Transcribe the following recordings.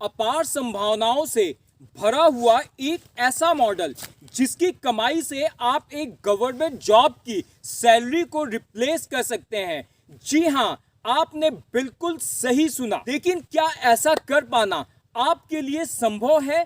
अपार संभावनाओं से भरा हुआ एक ऐसा मॉडल जिसकी कमाई से आप एक गवर्नमेंट जॉब की सैलरी को रिप्लेस कर सकते हैं। जी हां, आपने बिल्कुल सही सुना। लेकिन क्या ऐसा कर पाना आपके लिए संभव है?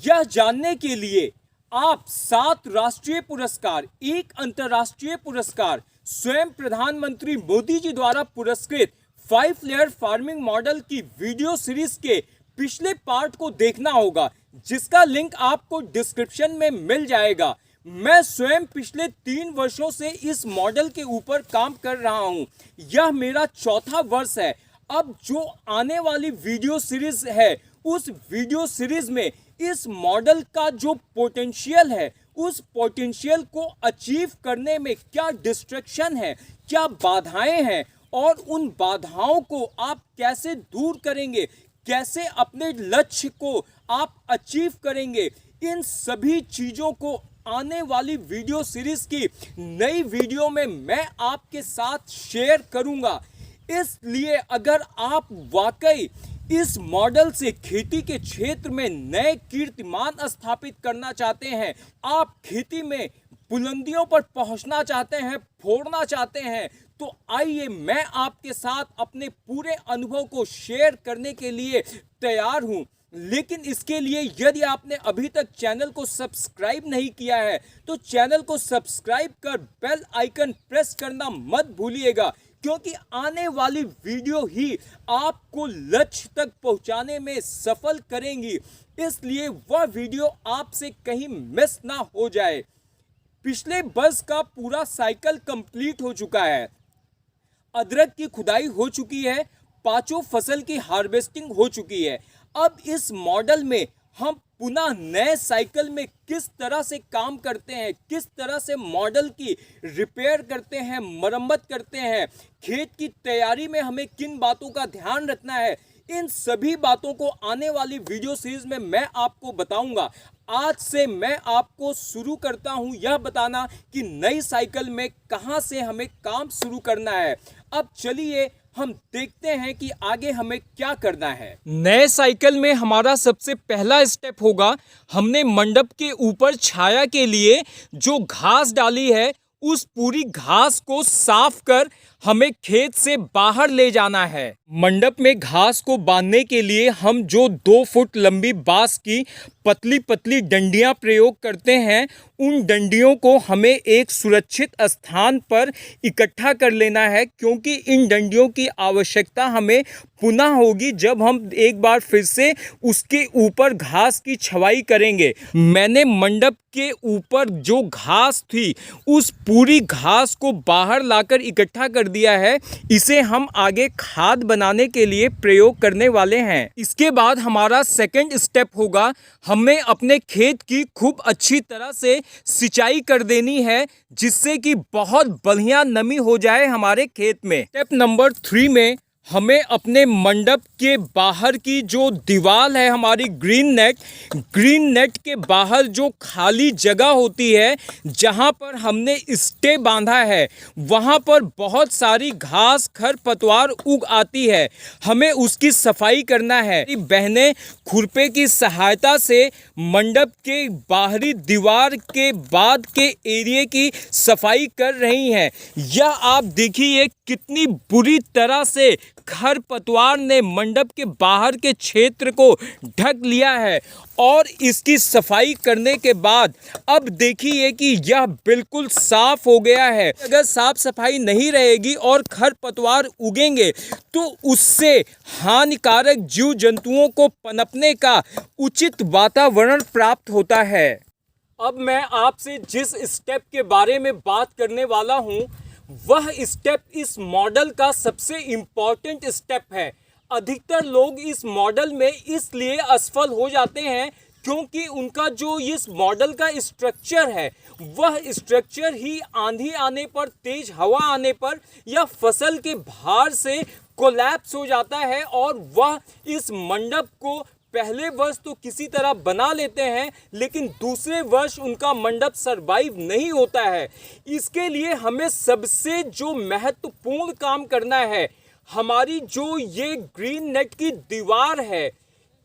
यह जानने के लिए आप 7 राष्ट्रीय पुरस्कार, 1 अंतर्राष्ट्रीय पुरस्कार, स्वयं प्रधानमंत्री मोदी जी द्वारा पुरस्कृत 5 लेयर फार्मिंग मॉडल की वीडियो सीरीज के पिछले पार्ट को देखना होगा, जिसका लिंक आपको डिस्क्रिप्शन में मिल जाएगा। मैं स्वयं पिछले 3 वर्षों से इस मॉडल के ऊपर काम कर रहा हूं। यह मेरा चौथा वर्ष है। अब जो आने वाली वीडियो सीरीज है, उस वीडियो सीरीज में इस मॉडल का जो पोटेंशियल है, उस पोटेंशियल को अचीव करने में क्या डिस्ट्रैक्शन है, क्या बाधाएं हैं और उन बाधाओं को आप कैसे दूर करेंगे, कैसे अपने लक्ष्य को आप अचीव करेंगे, इन सभी चीज़ों को आने वाली वीडियो सीरीज की नई वीडियो में मैं आपके साथ शेयर करूंगा। इसलिए अगर आप वाकई इस मॉडल से खेती के क्षेत्र में नए कीर्तिमान स्थापित करना चाहते हैं, आप खेती में बुलंदियों पर पहुंचना चाहते हैं, फोड़ना चाहते हैं, तो आइए मैं आपके साथ अपने पूरे अनुभव को शेयर करने के लिए तैयार हूं। लेकिन इसके लिए यदि आपने अभी तक चैनल को सब्सक्राइब नहीं किया है तो चैनल को सब्सक्राइब कर बेल आइकन प्रेस करना मत भूलिएगा, क्योंकि आने वाली वीडियो ही आपको लक्ष्य तक पहुंचाने में सफल करेंगी। इसलिए वह वीडियो आपसे कहीं मिस ना हो जाए। पिछले वर्ष का पूरा साइकिल कंप्लीट हो चुका है। अदरक की खुदाई हो चुकी है, 5 फसल की हार्वेस्टिंग हो चुकी है। अब इस मॉडल में हम पुनः नए साइकिल में किस तरह से काम करते हैं, किस तरह से मॉडल की रिपेयर करते हैं, मरम्मत करते हैं, खेत की तैयारी में हमें किन बातों का ध्यान रखना है, इन सभी बातों को आने वाली वीडियो सीरीज में मैं आपको बताऊंगा। आज से मैं आपको शुरू करता हूं यह बताना कि नई साइकिल में कहां से हमें काम शुरू करना है। अब चलिए हम देखते हैं कि आगे हमें क्या करना है। नए साइकिल में हमारा सबसे पहला स्टेप होगा, हमने मंडप के ऊपर छाया के लिए जो घास डाली है, उस पूरी घास को साफ कर हमें खेत से बाहर ले जाना है। मंडप में घास को बांधने के लिए हम जो 2 फुट लंबी बांस की पतली पतली डंडियां प्रयोग करते हैं, उन डंडियों को हमें एक सुरक्षित स्थान पर इकट्ठा कर लेना है, क्योंकि इन डंडियों की आवश्यकता हमें पुनः होगी जब हम एक बार फिर से उसके ऊपर घास की छवाई करेंगे। मैंने मंडप के ऊपर जो घास थी, उस पूरी घास को बाहर लाकर इकट्ठा कर दिया है। इसे हम आगे खाद बनाने के लिए प्रयोग करने वाले हैं। इसके बाद हमारा सेकंड स्टेप होगा, हमें अपने खेत की खूब अच्छी तरह से सिंचाई कर देनी है, जिससे कि बहुत बढ़िया नमी हो जाए हमारे खेत में। स्टेप नंबर 3 में हमें अपने मंडप के बाहर की जो दीवार है हमारी ग्रीन नेट के बाहर जो खाली जगह होती है, जहां पर हमने स्टे बांधा है, वहां पर बहुत सारी घास खरपतवार उग आती है। हमें उसकी सफाई करना है। बहनें खुरपे की सहायता से मंडप के बाहरी दीवार के बाद के एरिया की सफाई कर रही हैं। यह आप देखिए कितनी बुरी तरह से खरपतवार ने मंडप के बाहर के क्षेत्र को ढक लिया है। और इसकी सफाई करने के बाद अब देखिए कि यह बिल्कुल साफ हो गया है। अगर साफ सफाई नहीं रहेगी और खरपतवार उगेंगे तो उससे हानिकारक जीव जंतुओं को पनपने का उचित वातावरण प्राप्त होता है। अब मैं आपसे जिस स्टेप के बारे में बात करने वाला हूं, वह स्टेप इस मॉडल का सबसे इम्पॉर्टेंट स्टेप है। अधिकतर लोग इस मॉडल में इसलिए असफल हो जाते हैं क्योंकि उनका जो इस मॉडल का स्ट्रक्चर है, वह स्ट्रक्चर ही आंधी आने पर, तेज हवा आने पर या फसल के भार से कोलैप्स हो जाता है और वह इस मंडप को पहले वर्ष तो किसी तरह बना लेते हैं, लेकिन दूसरे वर्ष उनका मंडप सरवाइव नहीं होता है। इसके लिए हमें सबसे जो महत्वपूर्ण काम करना है, हमारी जो ये ग्रीन नेट की दीवार है,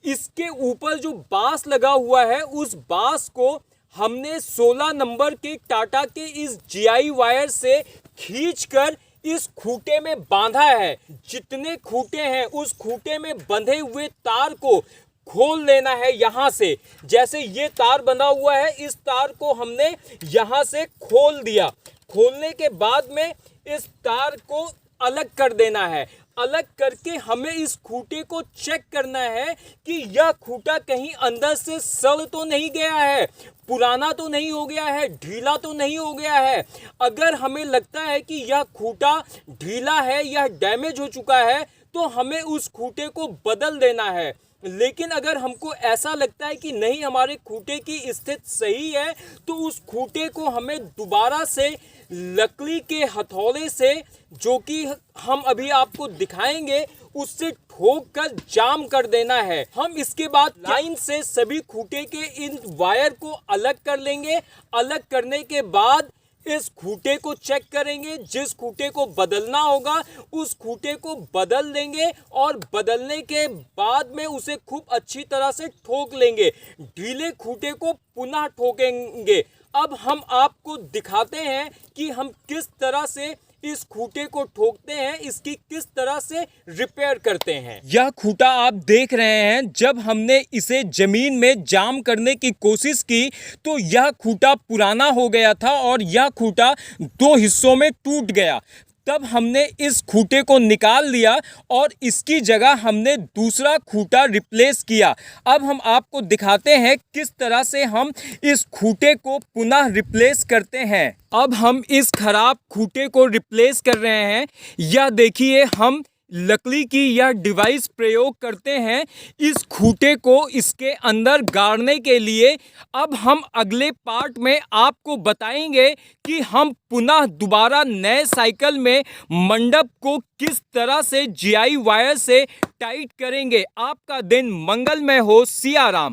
इसके ऊपर जो बांस लगा हुआ है उस बांस को हमने 16 नंबर के टाटा के इस जीआई वायर से खींचकर इस खूंटे में बांधा है। जितने खूंटे हैं उस खूंटे में बंधे हुए तार को खोल लेना है। यहाँ से जैसे ये तार बंधा हुआ है, इस तार को हमने यहाँ से खोल दिया। खोलने के बाद में इस तार को अलग कर देना है। अलग करके हमें इस खूंटे को चेक करना है कि यह खूंटा कहीं अंदर से सड़ तो नहीं गया है, पुराना तो नहीं हो गया है, ढीला तो नहीं हो गया है। अगर हमें लगता है कि यह खूंटा ढीला है, यह डैमेज हो चुका है, तो हमें उस खूंटे को बदल देना है। लेकिन अगर हमको ऐसा लगता है कि नहीं, हमारे खूंटे की स्थिति सही है, तो उस खूंटे को हमें दोबारा से लकड़ी के हथौड़े से, जो कि हम अभी आपको दिखाएंगे, उससे ठोक कर जाम कर देना है। हम इसके बाद लाइन से सभी खूंटे के इन वायर को अलग कर लेंगे। अलग करने के बाद इस खूंटे को चेक करेंगे। जिस खूंटे को बदलना होगा उस खूंटे को बदल देंगे और बदलने के बाद में उसे खूब अच्छी तरह से ठोक लेंगे। ढीले खूंटे को पुनः ठोकेंगे। अब हम आपको दिखाते हैं कि हम किस तरह से इस खूंटे को ठोकते हैं, इसकी किस तरह से रिपेयर करते हैं। यह खूंटा आप देख रहे हैं, जब हमने इसे जमीन में जाम करने की कोशिश की तो यह खूंटा पुराना हो गया था और यह खूंटा 2 हिस्सों में टूट गया। तब हमने इस खूंटे को निकाल दिया और इसकी जगह हमने दूसरा खूंटा रिप्लेस किया। अब हम आपको दिखाते हैं किस तरह से हम इस खूंटे को पुनः रिप्लेस करते हैं। अब हम इस खराब खूंटे को रिप्लेस कर रहे हैं। यह देखिए, हम लकड़ी की यह डिवाइस प्रयोग करते हैं इस खूंटे को इसके अंदर गाड़ने के लिए। अब हम अगले पार्ट में आपको बताएंगे कि हम पुनः दोबारा नए साइकिल में मंडप को किस तरह से जीआई वायर से टाइट करेंगे। आपका दिन मंगलमय हो। सिया राम।